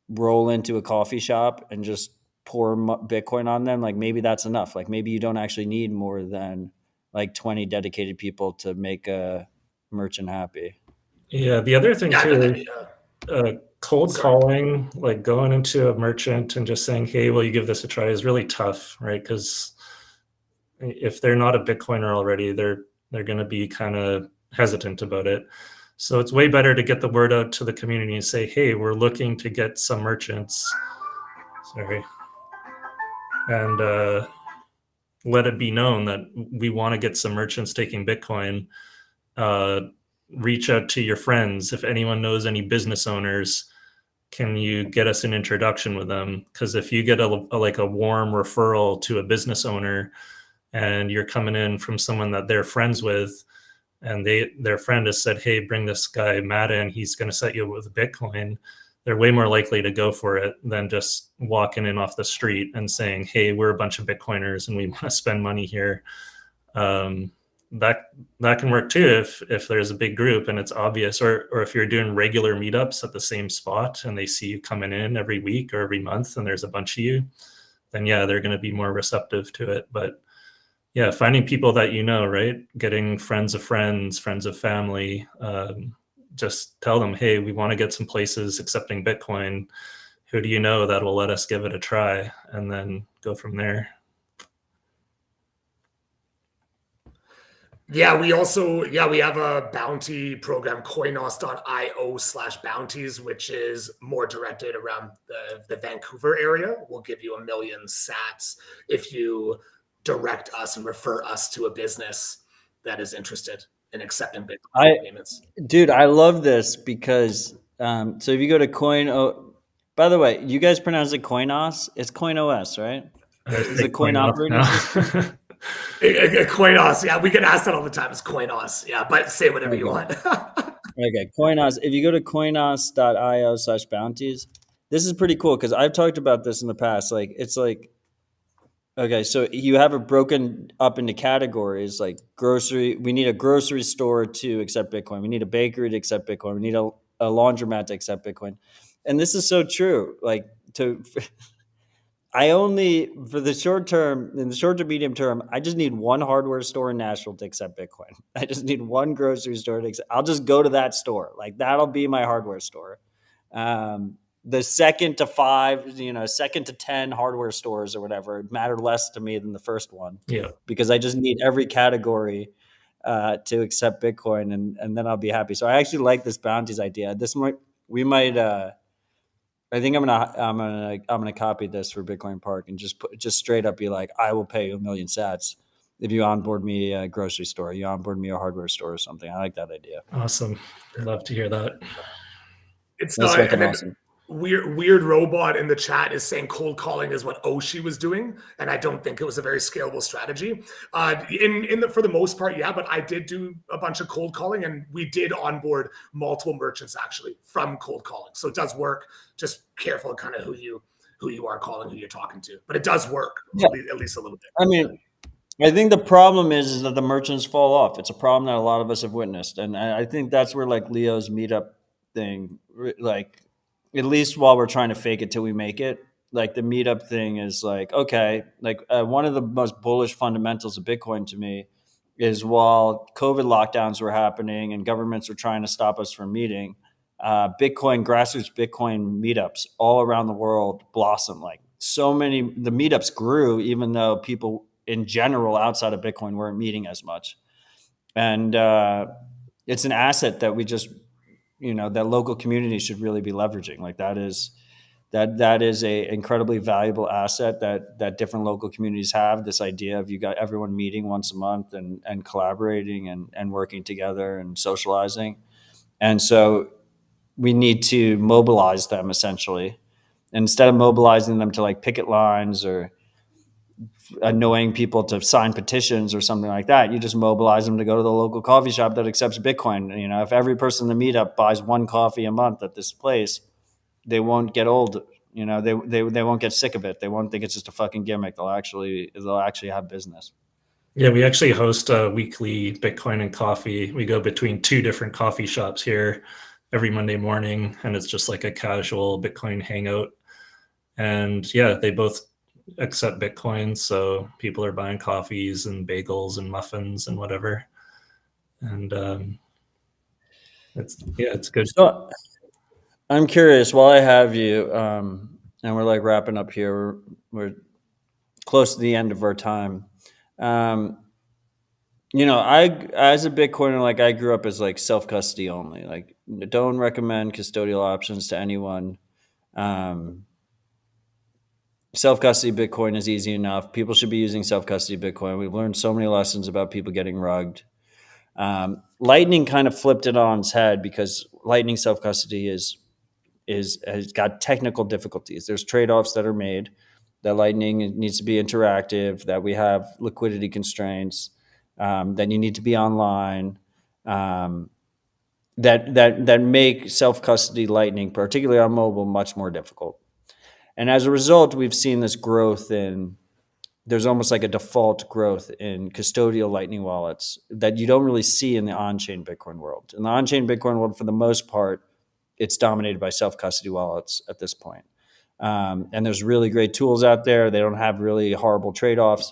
roll into a coffee shop and just pour Bitcoin on them, like maybe that's enough. Like maybe you don't actually need more than like 20 dedicated people to make a merchant happy. Yeah, the other thing too, cold calling, like going into a merchant and just saying, hey, will you give this a try, is really tough, right? Because if they're not a Bitcoiner already, they're going to be kind of hesitant about it. So it's way better to get the word out to the community and say, hey, we're looking to get some merchants. Sorry. And let it be known that we want to get some merchants taking Bitcoin. Reach out to your friends. If anyone knows any business owners, can you get us an introduction with them? Because if you get a warm referral to a business owner and you're coming in from someone that they're friends with, and their friend has said, hey, bring this guy Matt in, he's going to set you up with Bitcoin, they're way more likely to go for it than just walking in off the street and saying, hey, we're a bunch of Bitcoiners and we want to spend money here. That can work too if there's a big group and it's obvious, or if you're doing regular meetups at the same spot and they see you coming in every week or every month and there's a bunch of you, then yeah, they're going to be more receptive to it. But yeah, finding people that you know, right? Getting friends of friends, friends of family, just tell them, hey, we want to get some places accepting Bitcoin. Who do you know that will let us give it a try? And then go from there. Yeah, we have a bounty program, Coinos.io/bounties, which is more directed around the Vancouver area. We'll give you 1 million sats if you direct us and refer us to a business that is interested in accepting Bitcoin payments. Dude, I love this because so if you go to by the way, you guys pronounce it Coinos? It's Coinos, right? Is it Coin operating system? Coinos, yeah, we get asked that all the time. It's Coinos, yeah, but say whatever you want. Okay, Coinos. If you go to coinos.io/bounties, this is pretty cool because I've talked about this in the past. Like, it's like, okay, so you have it broken up into categories like grocery. We need a grocery store to accept Bitcoin. We need a bakery to accept Bitcoin. We need a laundromat to accept Bitcoin. And this is so true. Like, I only, for the short term, in the short to medium term, I just need one hardware store in Nashville to accept Bitcoin. I just need one grocery store to accept. I'll just go to that store. Like, that'll be my hardware store. The second to 5, second to 10 hardware stores or whatever matter less to me than the first one. Yeah. Because I just need every category to accept Bitcoin, and then I'll be happy. So I actually like this bounties idea. I think I'm gonna copy this for Bitcoin Park and just straight up be like, I will pay you 1 million sats if you onboard me a grocery store, you onboard me a hardware store or something. I like that idea. Awesome. I'd love to hear that. It's That's not fucking awesome. Weird robot in the chat is saying cold calling is what Oshi was doing, and I don't think it was a very scalable strategy. For the most part, yeah, but I did do a bunch of cold calling, and we did onboard multiple merchants actually from cold calling. So it does work. Just careful, kind of who you are calling, who you're talking to, but it does work, yeah. At least a little bit. I mean, I think the problem is that the merchants fall off. It's a problem that a lot of us have witnessed, and I think that's where like Leo's meetup thing, like at least while we're trying to fake it till we make it, like the meetup thing is like okay, like one of the most bullish fundamentals of Bitcoin to me is while COVID lockdowns were happening and governments were trying to stop us from meeting, Bitcoin grassroots Bitcoin meetups all around the world blossomed. Like so many, the meetups grew even though people in general outside of Bitcoin weren't meeting as much, and it's an asset that we just that local communities should really be leveraging. Like that is a incredibly valuable asset that different local communities have. This idea of you got everyone meeting once a month and collaborating and working together and socializing, and so we need to mobilize them essentially. Instead of mobilizing them to like picket lines or annoying people to sign petitions or something like that, you just mobilize them to go to the local coffee shop that accepts Bitcoin. If every person in the meetup buys one coffee a month at this place, they won't get old. They won't get sick of it. They won't think it's just a fucking gimmick. They'll actually have business. Yeah, we actually host a weekly Bitcoin and coffee. We go between 2 different coffee shops here every Monday morning, and it's just like a casual Bitcoin hangout. And yeah, they both accept Bitcoin, so people are buying coffees and bagels and muffins and whatever. And it's good. So I'm curious, while I have you, and we're like wrapping up here, we're close to the end of our time. I as a Bitcoiner, like I grew up as like self custody only. Like, don't recommend custodial options to anyone. Self custody Bitcoin is easy enough. People should be using self custody Bitcoin. We've learned so many lessons about people getting rugged. Lightning kind of flipped it on its head because Lightning self custody has got technical difficulties. There's trade offs that are made. That Lightning needs to be interactive. That we have liquidity constraints. That you need to be online. That make self custody Lightning, particularly on mobile, much more difficult. And as a result, we've seen this growth there's almost like a default growth in custodial Lightning wallets that you don't really see in the on-chain Bitcoin world. In the on-chain Bitcoin world, for the most part, it's dominated by self-custody wallets at this point. And there's really great tools out there. They don't have really horrible trade-offs.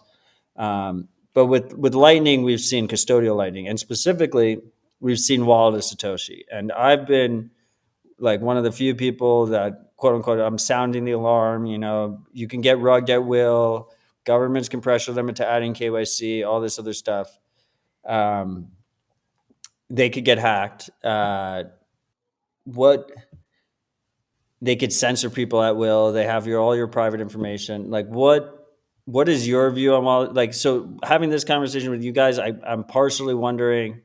But with Lightning, we've seen custodial Lightning. And specifically, we've seen Wallet of Satoshi. And I've been like one of the few people that, quote unquote, I'm sounding the alarm. You can get rugged at will. Governments can pressure them into adding KYC, all this other stuff. They could get hacked. They could censor people at will. They have all your private information. Like what is your view on all, like, so having this conversation with you guys, I'm partially wondering,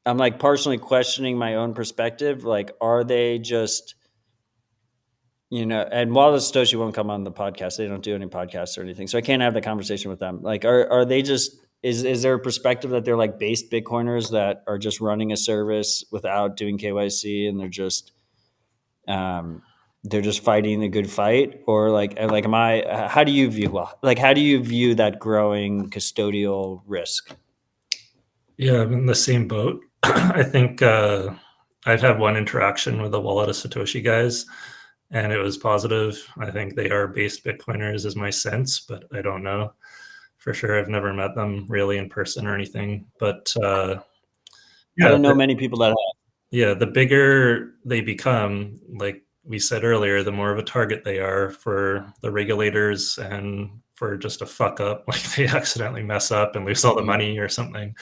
I'm like partially questioning my own perspective. Like, are they just, and Wallet of Satoshi won't come on the podcast. They don't do any podcasts or anything. So I can't have the conversation with them. Like, are they just, is there a perspective that they're like based Bitcoiners that are just running a service without doing KYC and they're just fighting a good fight? Or how do you view that growing custodial risk? Yeah, I'm in the same boat. I think I've had one interaction with the Wallet of Satoshi guys, and it was positive. I think they are based Bitcoiners is my sense, but I don't know for sure. I've never met them really in person or anything, but I don't know many people that have. Yeah, the bigger they become, like we said earlier, the more of a target they are for the regulators and for just a fuck up, like they accidentally mess up and lose all the money or something.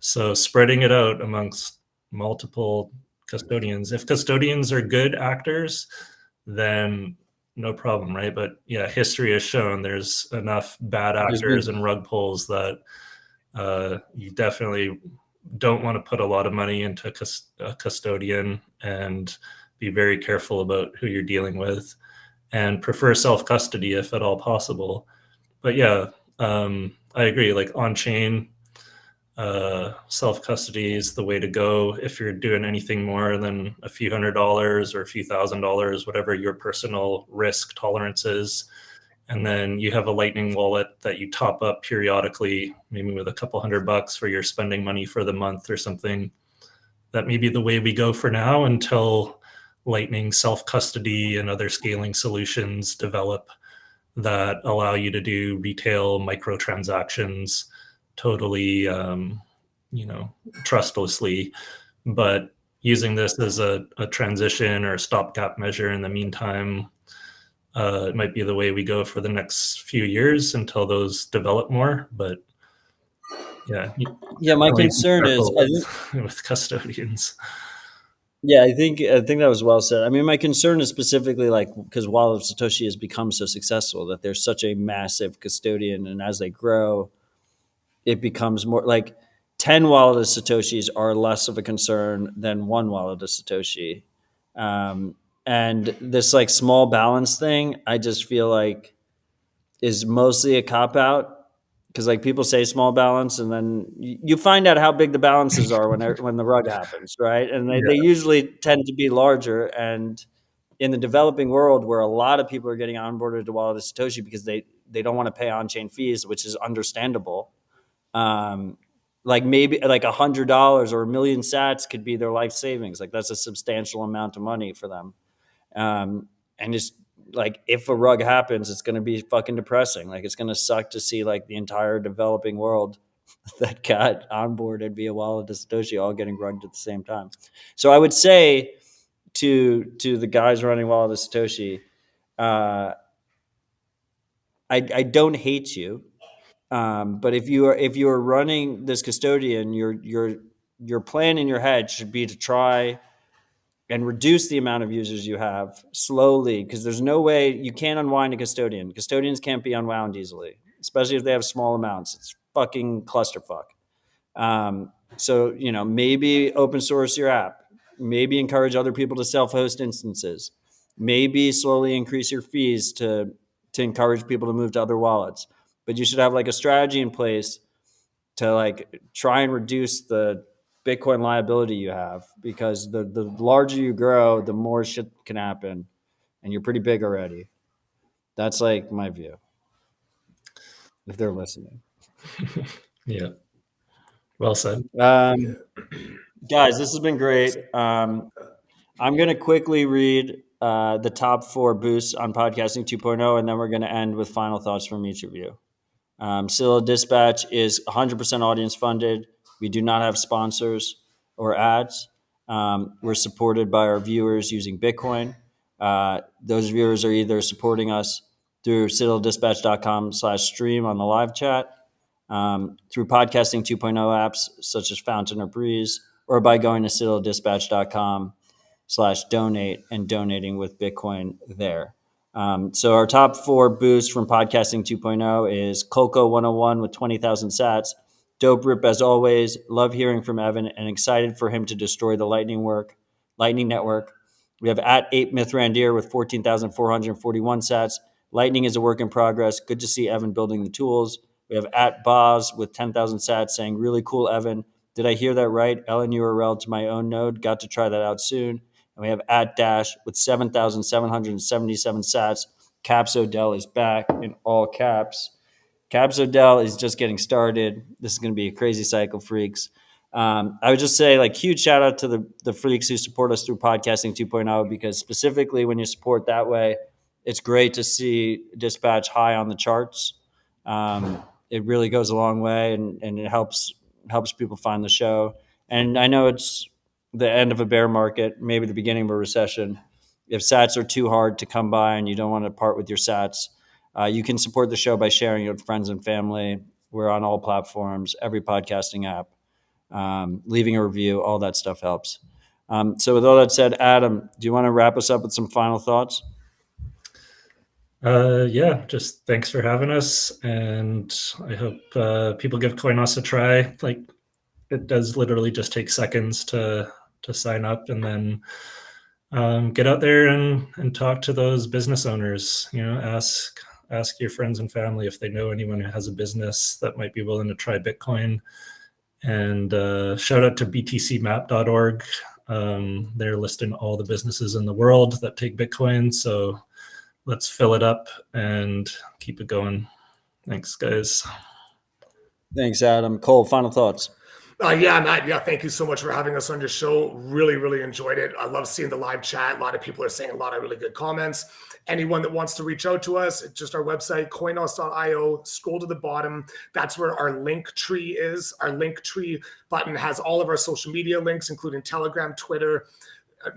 So spreading it out amongst multiple custodians. If custodians are good actors, then no problem, right? But yeah, history has shown there's enough bad actors and rug pulls that you definitely don't want to put a lot of money into a custodian, and be very careful about who you're dealing with, and prefer self-custody if at all possible. But yeah, I agree. Like on-chain, self-custody is the way to go if you're doing anything more than a few $100s or a few $1,000s, whatever your personal risk tolerance is. and then you have a Lightning wallet that you top up periodically, maybe with a couple $100 for your spending money for the month or something. That may be the way we go for now until Lightning self-custody and other scaling solutions develop that allow you to do retail microtransactions totally, trustlessly. But using this as a transition or a stopgap measure in the meantime, it might be the way we go for the next few years until those develop more. But yeah, my concern is, with custodians. Yeah, I think that was well said. I mean, my concern is specifically like because Wallet of Satoshi has become so successful that there's such a massive custodian, and as they grow, it becomes more like 10 Wallet of Satoshis are less of a concern than one Wallet of Satoshi. And this like small balance thing, I just feel like is mostly a cop out because like people say small balance and then you find out how big the balances are when the rug happens, right? And they usually tend to be larger. And in the developing world where a lot of people are getting onboarded to Wallet of Satoshi because they don't want to pay on-chain fees, which is understandable. Like maybe like $100 or 1,000,000 sats could be their life savings. Like that's a substantial amount of money for them. And just like if a rug happens, it's going to be fucking depressing. Like it's going to suck to see like the entire developing world that got onboarded via Wallet of Satoshi all getting rugged at the same time. So I would say to the guys running Wallet of Satoshi, I don't hate you, but if you are running this custodian, your plan in your head should be to try and reduce the amount of users you have slowly, because there's no way you can't unwind a custodian. Custodians can't be unwound easily, especially if they have small amounts. It's fucking clusterfuck. So, maybe open source your app, maybe encourage other people to self-host instances, maybe slowly increase your fees to encourage people to move to other wallets. But you should have like a strategy in place to like try and reduce the Bitcoin liability you have, because the larger you grow, the more shit can happen, and you're pretty big already. That's like my view, if they're listening. Yeah. Well said. Guys, this has been great. I'm going to quickly read the top 4 boosts on Podcasting 2.0, and then we're going to end with final thoughts from each of you. Custodial Dispatch is 100% audience funded. We do not have sponsors or ads. We're supported by our viewers using Bitcoin. Those viewers are either supporting us through citadel-dispatch.com/stream on the live chat, through Podcasting 2.0 apps such as Fountain or Breeze, or by going to citadel-dispatch.com/donate and donating with Bitcoin there. So our top 4 boosts from Podcasting 2.0 is Coco 101 with 20,000 sats. Dope rip as always. Love hearing from Evan and excited for him to destroy the Lightning Network. We have at 8 Mithrandir with 14,441 sats. Lightning is a work in progress. Good to see Evan building the tools. We have at Boz with 10,000 sats saying, really cool, Evan. Did I hear that right? LN URL to my own node. Got to try that out soon. And we have at Dash with 7,777 sats. Caps Odell is back in all caps. Caps Odell is just getting started. This is going to be a crazy cycle, freaks. I would just say, like, huge shout out to the freaks who support us through Podcasting 2.0, because specifically when you support that way, it's great to see Dispatch high on the charts. It really goes a long way, and it helps people find the show. And I know it's the end of a bear market, maybe the beginning of a recession. If sats are too hard to come by and you don't want to part with your sats, you can support the show by sharing it with friends and family. We're on all platforms, every podcasting app. Leaving a review, all that stuff helps. So with all that said, Adam, do you want to wrap us up with some final thoughts? Yeah, just thanks for having us, and I hope people give Coinos a try. Like, it does literally just take seconds to sign up, and then get out there and talk to those business owners. Ask your friends and family if they know anyone who has a business that might be willing to try Bitcoin. And shout out to btcmap.org. They're listing all the businesses in the world that take Bitcoin, so let's fill it up and keep it going. Thanks, guys. Thanks, Adam. Cole, final thoughts. Yeah, Matt. Yeah, thank you so much for having us on your show. Really, really enjoyed it. I love seeing the live chat. A lot of people are saying a lot of really good comments. Anyone that wants to reach out to us, just our website, coinos.io, scroll to the bottom. That's where our link tree is. Our link tree button has all of our social media links, including Telegram, Twitter,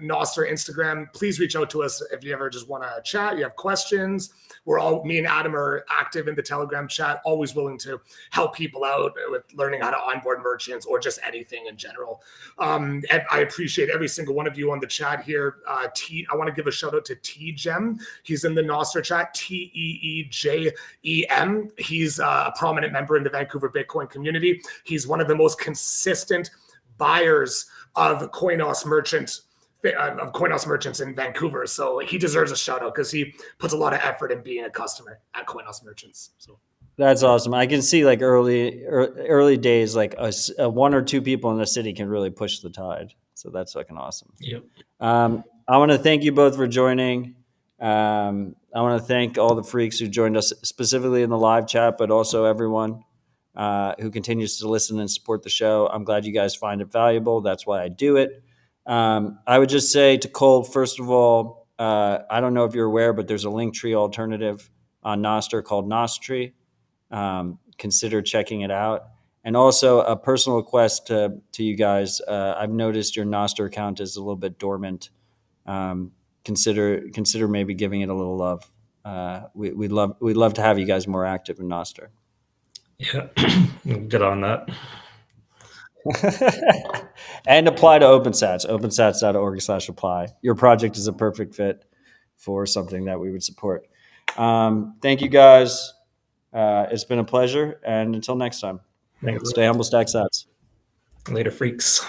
Nostr, Instagram. Please reach out to us if you ever just want to chat, you have questions. Me and Adam are active in the Telegram chat, always willing to help people out with learning how to onboard merchants or just anything in general. And I appreciate every single one of you on the chat here. I want to give a shout out to T-Gem. He's in the Nostr chat, Teejem. He's a prominent member in the Vancouver Bitcoin community. He's one of the most consistent buyers of Coinos merchants in Vancouver. So he deserves a shout out because he puts a lot of effort in being a customer at Coinos merchants. So that's awesome. I can see like early days, like a one or two people in the city can really push the tide. So that's fucking awesome. Yep. I want to thank you both for joining. I want to thank all the freaks who joined us specifically in the live chat, but also everyone who continues to listen and support the show. I'm glad you guys find it valuable. That's why I do it. I would just say to Cole, first of all, I don't know if you're aware, but there's a Linktree alternative on Nostr called Nostr. Consider checking it out. And also a personal request to you guys. I've noticed your Nostr account is a little bit dormant. Consider maybe giving it a little love. We'd love to have you guys more active in Nostr. Yeah, get on that. And apply to OpenSats, opensats.org/apply. Your project is a perfect fit for something that we would support. Thank you guys. It's been a pleasure. And until next time, Thanks. stay humble, stack sats. Later, freaks.